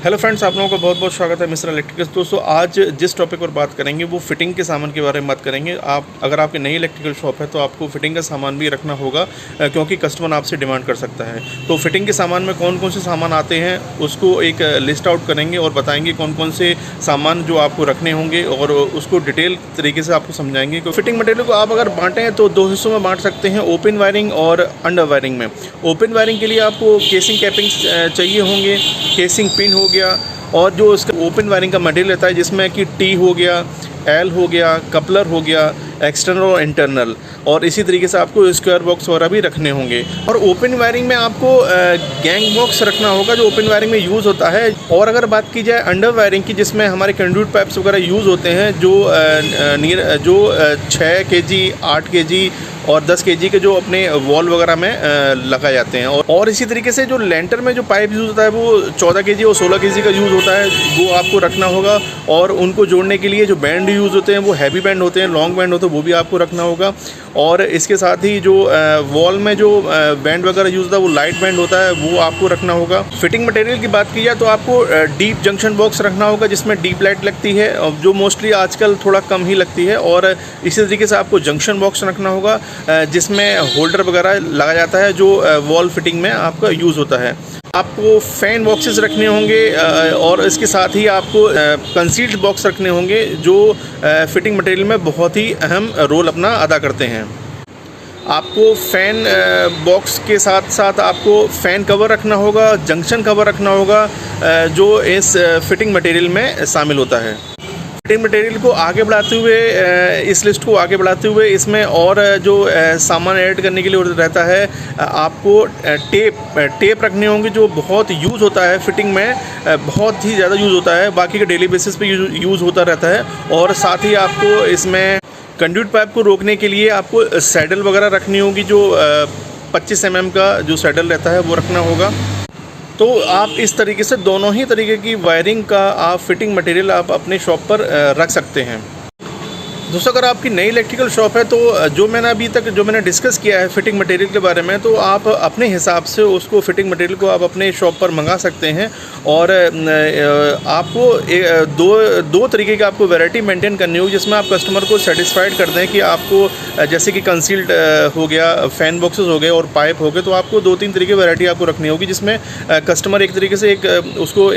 Hello friends, आप लोगों का बहुत बहुत स्वागत है मिस्टर इलेक्ट्रिकल्स। दोस्तों, आज जिस टॉपिक पर बात करेंगे वो फिटिंग के सामान के बारे में बात करेंगे। अगर आपकी नई इलेक्ट्रिकल शॉप है तो आपको फिटिंग का सामान भी रखना होगा, क्योंकि कस्टमर आपसे डिमांड कर सकता है। तो फिटिंग के सामान में कौन कौन से सामान आते हैं उसको एक लिस्ट आउट करेंगे और बताएंगे कौन कौन से सामान जो आपको रखने होंगे और उसको डिटेल तरीके से आपको समझाएंगे। फिटिंग मटेरियल को आप अगर बांटें तो दो हिस्सों में बांट सकते हैं, ओपन वायरिंग और अंडर वायरिंग में। ओपन वायरिंग के लिए आपको केसिंग कैपिंग चाहिए होंगे, केसिंग पिन हो गया, और जो इसका ओपन वायरिंग का मटेरियल रहता है जिसमें कि टी हो गया, एल हो गया, कपलर हो गया, एक्सटर्नल और इंटरनल, और इसी तरीके से आपको स्क्वायर बॉक्स वगैरह भी रखने होंगे। और ओपन वायरिंग में आपको गैंग बॉक्स रखना होगा जो ओपन वायरिंग में यूज़ होता है। और अगर बात की जाए अंडर वायरिंग की, जिसमें हमारे कंड्यूट पाइप्स वगैरह यूज़ होते हैं जो 6 kg, 8 kg और 10 kg के जो अपने वॉल वगैरह में लगाए जाते हैं। और इसी तरीके से जो लेंटर में जो पाइप यूज़ होता है वो 14 kg और 16 kg का यूज़ होता है, वो आपको रखना होगा। और उनको जोड़ने के लिए जो बैंड यूज़ होते हैं वो हैवी बैंड होते हैं, लॉन्ग बैंड होते हैं, वो भी आपको रखना होगा। और इसके साथ ही जो वॉल में जो बैंड वगैरह यूज़ होता है वो लाइट बैंड होता है, वो आपको रखना होगा। फिटिंग मटेरियल की बात की जाए तो आपको डीप जंक्शन बॉक्स रखना होगा जिसमें डीप लाइट लगती है, जो मोस्टली आजकल थोड़ा कम ही लगती है। और इसी तरीके से आपको जंक्शन बॉक्स रखना होगा जिसमें होल्डर वगैरह लगा जाता है, जो वॉल फिटिंग में आपका यूज़ होता है। आपको फ़ैन बॉक्सेस रखने होंगे और इसके साथ ही आपको कंसील्ड बॉक्स रखने होंगे जो फिटिंग मटेरियल में बहुत ही अहम रोल अपना अदा करते हैं। आपको फ़ैन बॉक्स के साथ साथ आपको फ़ैन कवर रखना होगा, जंक्शन कवर रखना होगा, जो इस फिटिंग मटेरियल में शामिल होता है। फिटिंग मटेरियल को आगे बढ़ाते हुए, इस लिस्ट को आगे बढ़ाते हुए इसमें और जो सामान ऐड करने के लिए रहता है, आपको टेप रखने होंगे जो बहुत यूज़ होता है फिटिंग में, बहुत ही ज़्यादा यूज़ होता है, बाकी के डेली बेसिस पे यूज़ होता रहता है। और साथ ही आपको इसमें कंड्यूट पाइप को रोकने के लिए आपको सैडल वगैरह रखनी होगी, जो 25 mm का जो सैडल रहता है वो रखना होगा। तो आप इस तरीके से दोनों ही तरीके की वायरिंग का आप फिटिंग मटेरियल आप अपने शॉप पर रख सकते हैं। दोस्तों, अगर आपकी नई इलेक्ट्रिकल शॉप है तो जो मैंने डिस्कस किया है फिटिंग मटेरियल के बारे में, तो आप अपने हिसाब से उसको फिटिंग मटेरियल को आप अपने शॉप पर मंगा सकते हैं। और आपको दो तरीके की आपको वैरायटी मेंटेन करनी होगी जिसमें आप कस्टमर को सेटिस्फाइड कर दें कि आपको जैसे कि कंसील्ड हो गया, फ़ैन बॉक्सेस हो गए और पाइप हो गए, तो आपको 2-3 तरीके वैरायटी आपको रखनी होगी जिसमें कस्टमर एक तरीके से उसको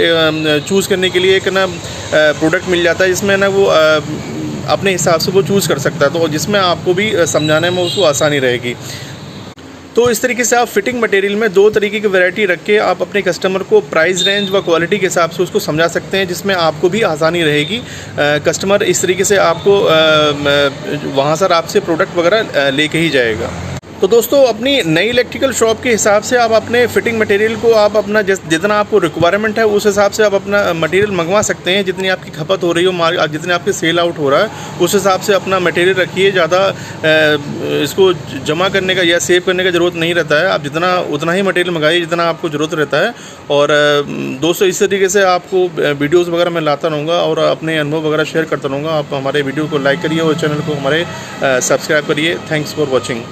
चूज़ करने के लिए एक ना प्रोडक्ट मिल जाता है जिसमें ना वो अपने हिसाब से वो चूज़ कर सकता है, तो जिसमें आपको भी समझाने में उसको आसानी रहेगी। तो इस तरीके से आप फिटिंग मटेरियल में 2 तरीके की वैरायटी रख के आप अपने कस्टमर को प्राइस रेंज व क्वालिटी के हिसाब से उसको समझा सकते हैं, जिसमें आपको भी आसानी रहेगी। कस्टमर इस तरीके से आपको वहाँ सर आपसे प्रोडक्ट वगैरह लेके ही जाएगा। तो दोस्तों, अपनी नई इलेक्ट्रिकल शॉप के हिसाब से आप अपने फिटिंग मटेरियल को आप अपना जितना आपको रिक्वायरमेंट है उस हिसाब से आप अपना मटेरियल मंगवा सकते हैं। जितनी आपकी खपत हो रही हो, जितने आपके सेल आउट हो रहा है उस हिसाब से अपना मटेरियल रखिए। ज़्यादा इसको जमा करने का या सेव करने का ज़रूरत नहीं रहता है। आप उतना ही मटेरियल मंगाइए जितना आपको ज़रूरत रहता है। और दोस्तों, इस तरीके से आपको वीडियोज़ वगैरह मैं लाता रहूँगा और अपने अनुभव वगैरह शेयर करता रहूँगा। आप हमारे वीडियो को लाइक करिए और चैनल को हमारे सब्सक्राइब करिए। Thanks for watching.